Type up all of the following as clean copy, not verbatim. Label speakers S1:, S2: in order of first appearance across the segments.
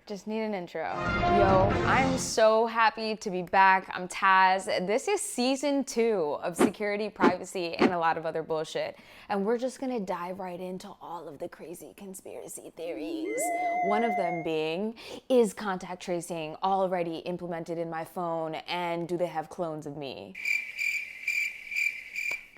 S1: Just need an intro. Yo, I'm so happy to be back. I'm Taz. This is season 2 of security, privacy, and a lot of other bullshit. And we're just gonna dive right into all of the crazy conspiracy theories. One of them being, is contact tracing already implemented in my phone, and do they have clones of me?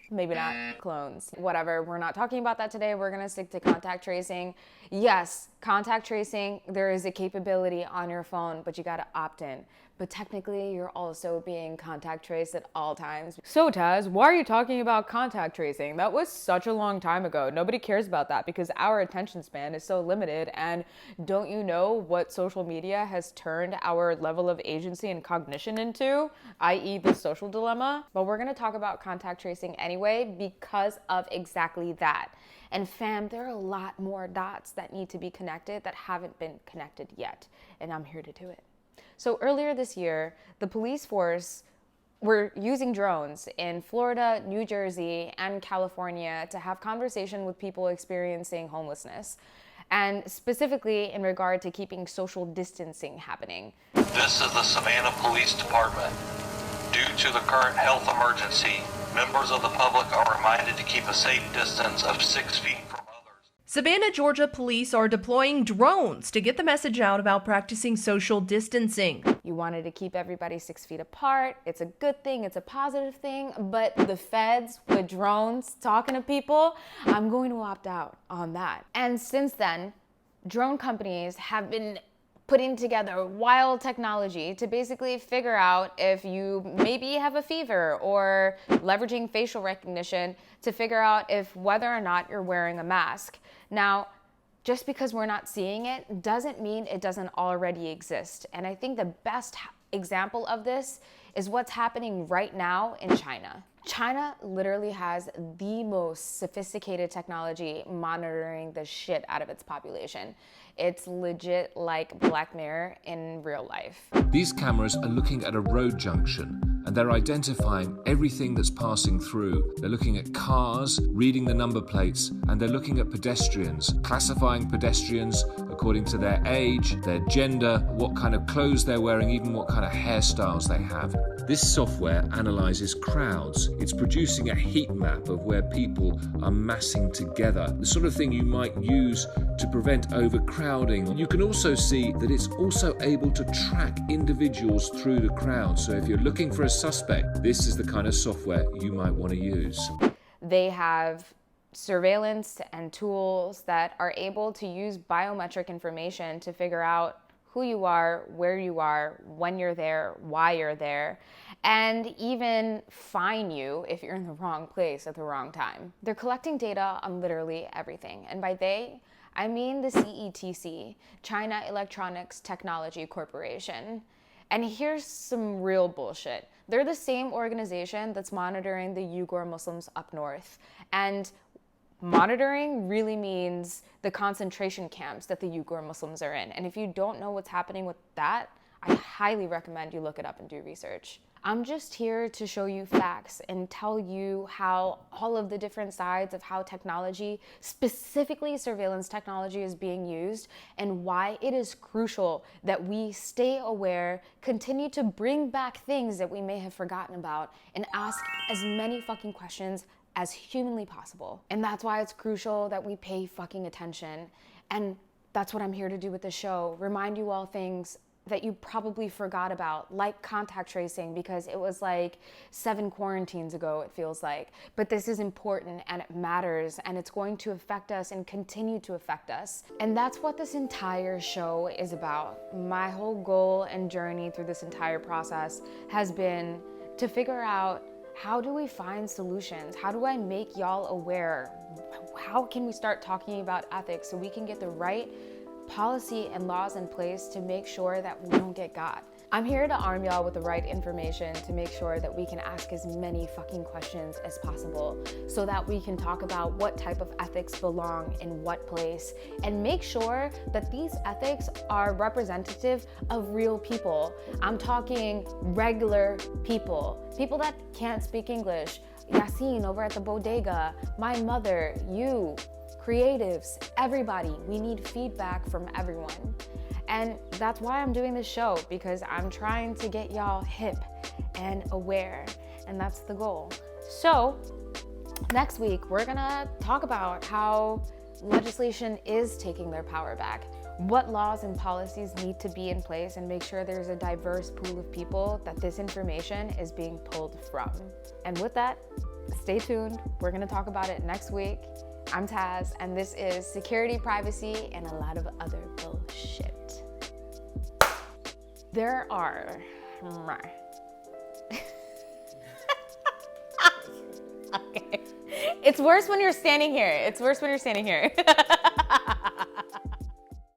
S1: Maybe not clones. Whatever, we're not talking about that today. We're gonna stick to contact tracing. Yes, contact tracing, there is a capability on your phone, but you gotta opt in. But technically, you're also being contact traced at all times. So Taz, why are you talking about contact tracing? That was such a long time ago. Nobody cares about that because our attention span is so limited. And don't you know what social media has turned our level of agency and cognition into, i.e. the social dilemma? But we're gonna talk about contact tracing anyway because of exactly that. And fam, there are a lot more dots that need to be connected that haven't been connected yet. And I'm here to do it. So earlier this year, the police force were using drones in Florida, New Jersey, and California to have conversation with people experiencing homelessness, and specifically in regard to keeping social distancing happening.
S2: This is the Savannah Police Department. Due to the current health emergency, members of the public are reminded to keep a safe distance of 6 feet from others.
S3: Savannah, Georgia police are deploying drones to get the message out about practicing social distancing.
S1: You wanted to keep everybody 6 feet apart. It's a good thing, it's a positive thing, but the feds with drones talking to people, I'm going to opt out on that. And since then, drone companies have been putting together wild technology to basically figure out if you maybe have a fever, or leveraging facial recognition to figure out if whether or not you're wearing a mask. Now, just because we're not seeing it doesn't mean it doesn't already exist. And I think the best example of this is what's happening right now in China. China literally has the most sophisticated technology monitoring the shit out of its population. It's legit like Black Mirror in real life.
S4: These cameras are looking at a road junction and they're identifying everything that's passing through. They're looking at cars, reading the number plates, and they're looking at pedestrians, classifying pedestrians according to their age, their gender, what kind of clothes they're wearing, even what kind of hairstyles they have. This software analyzes crowds. It's producing a heat map of where people are massing together, the sort of thing you might use to prevent overcrowding. And you can also see that it's also able to track individuals through the crowd. So if you're looking for a suspect, this is the kind of software you might want to use.
S1: They have surveillance and tools that are able to use biometric information to figure out who you are, where you are, when you're there, why you're there, and even fine you if you're in the wrong place at the wrong time. They're collecting data on literally everything. And by they, I mean the CETC, China Electronics Technology Corporation. And here's some real bullshit. They're the same organization that's monitoring the Uyghur Muslims up north. And monitoring really means the concentration camps that the Uyghur Muslims are in. And if you don't know what's happening with that, I highly recommend you look it up and do research. I'm just here to show you facts and tell you how all of the different sides of how technology, specifically surveillance technology, is being used, and why it is crucial that we stay aware, continue to bring back things that we may have forgotten about, and ask as many fucking questions as humanly possible. And that's why it's crucial that we pay fucking attention. And that's what I'm here to do with the show. Remind you all things that you probably forgot about, like contact tracing, because it was like 7 quarantines ago, it feels like. But this is important and it matters, and it's going to affect us and continue to affect us. And that's what this entire show is about. My whole goal and journey through this entire process has been to figure out, how do we find solutions? How do I make y'all aware? How can we start talking about ethics so we can get the right policy and laws in place to make sure that we don't get got? I'm here to arm y'all with the right information to make sure that we can ask as many fucking questions as possible, so that we can talk about what type of ethics belong in what place, and make sure that these ethics are representative of real people. I'm talking regular people that can't speak English. Yasin over at the bodega, my mother, you, creatives, everybody. We need feedback from everyone. And that's why I'm doing this show, because I'm trying to get y'all hip and aware, and that's the goal. So next week, we're gonna talk about how legislation is taking their power back, what laws and policies need to be in place, and make sure there's a diverse pool of people that this information is being pulled from. And with that, stay tuned. We're gonna talk about it next week. I'm Taz, and this is Security, Privacy, and a lot of other bullshit. There are... Okay. It's worse when you're standing here.